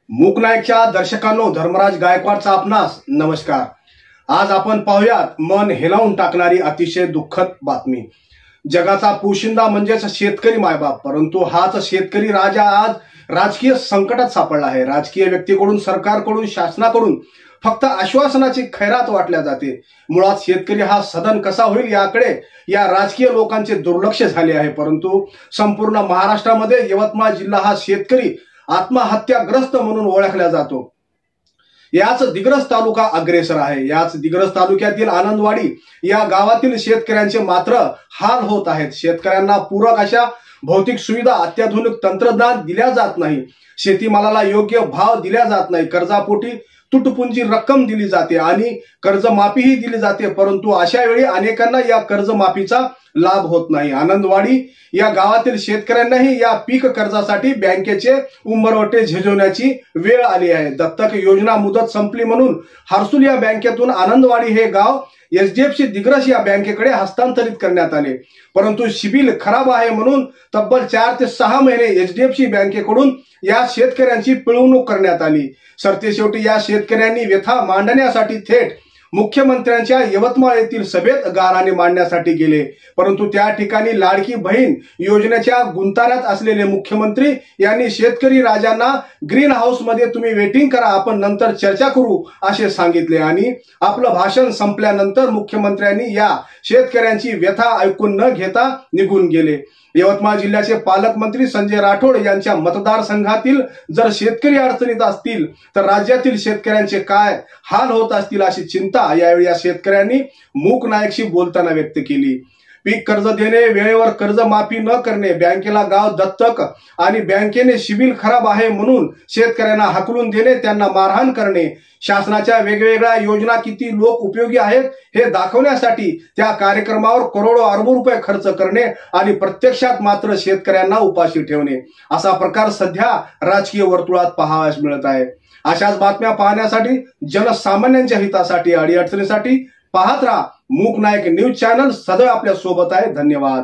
मूकनायकच्या दर्शकांनो, धर्मराज गायकवाडचा आपणास नमस्कार। आज आपण पाहूयात मन हेलावून टाकणारी अतिशय दुःखद बातमी। जगाचा पोशिंदा म्हणजेच शेतकरी मायबाप, परंतु हाच शेतकरी राजा आज राजकीय संकटात सापडला आहे। राजकीय व्यक्तीकडून, सरकारकडून, शासनाकडून फक्त आश्वासनाची खैरात वाटल्या जाते। मुळात शेतकरी हा सदन कसा होईल याकडे या राजकीय लोकांचे दुर्लक्ष झाले आहे। परंतु संपूर्ण महाराष्ट्रामध्ये यवतमाळ जिल्हा हा शेतकरी आत्महत्याग्रस्त म्हणून ओळखला जातो। याच दिग्रस तालुका अग्रेसर आहे। याच दिग्रस तालुक्यातील आनंदवाडी या गावातील शेतकऱ्यांचे मात्र हाल होत आहेत। शेतकऱ्यांना पूरक अशा भौतिक सुविधा, अत्याधुनिक तंत्रज्ञान दिल्या जात नाही। शेतीमालाला योग्य भाव दिला जात नाही। कर्जापोटी तुटपुंजी रक्कम दिली जाते आणि कर्जमाफीही दिली जाते, परंतु अशा वेळी अनेकांना या कर्जमाफीचा लाभ होत नाही। आनंदवाडी या गावातील शेतकऱ्यांनाही या पीक कर्जासाठी बँकेचे उंबरवटे झिजवण्याची वेळ आली आहे। दत्तक योजना मुदत संपली म्हणून हर्सुल या बँकेतून आनंदवाडी हे गाव एचडीएफसी दिग्रस या बँकेकडे हस्तांतरित करण्यात आले, परंतु सिबिल खराब आहे म्हणून तब्बल 4 ते 6 महिने एचडीएफसी बँकेकडून या शेतकऱ्यांची पिळवणूक करण्यात आली। सरतेशेवटी या शेतकऱ्यांनी व्यथा मांडण्यासाठी थेट मुख्यमंत्र्यांच्या यवतमाळ येथील सभेत गाऱ्हाणे मांडण्यासाठी गेले, परंतु त्या ठिकाणी लाडकी बहीण योजनेच्या गुंताऱ्यात असलेले मुख्यमंत्री यांनी शेतकरी राजांना ग्रीन हाऊस मध्ये तुम्ही वेटिंग करा, आपण नंतर चर्चा करू असे सांगितले आणि आपलं भाषण संपल्यानंतर मुख्यमंत्र्यांनी या शेतकऱ्यांची व्यथा ऐकून न घेता निघून गेले। यवतमाळ जिल्ह्याचे पालकमंत्री संजय राठोड यांच्या मतदारसंघातील जर शेतकरी अडचणीत असतील तर राज्यातील शेतकऱ्यांचे काय हाल होत असतील अशी चिंता यावेळी या शेतकऱ्यांनी मूकनायकशी बोलताना व्यक्त केली। पीक कर्ज देणे, वेळेवर कर्ज माफी न करणे, बँकेला गाव दत्तक आणि बँकेने सिबिल खराब आहे म्हणून शेतकऱ्यांना हाकलून देणे, त्यांना मारहाण करणे, शासनाच्या वेगवेगळ्या योजना किती लोक उपयोगी आहेत हे दाखवण्यासाठी त्या कार्यक्रमावर करोडो अरबो रुपये खर्च करणे आणि प्रत्यक्षात मात्र शेतकऱ्यांना उपाशी ठेवणे, असा प्रकार सध्या राजकीय वर्तुळात पाहावयास मिळत आहे। अशाच बातम्या पाहण्यासाठी, जनसामान्यांच्या हितासाठी, अडीअडचणीसाठी पाहत राहा मूकनायक न्यूज चॅनल। सदैव आपल्या सोबत आहे। धन्यवाद।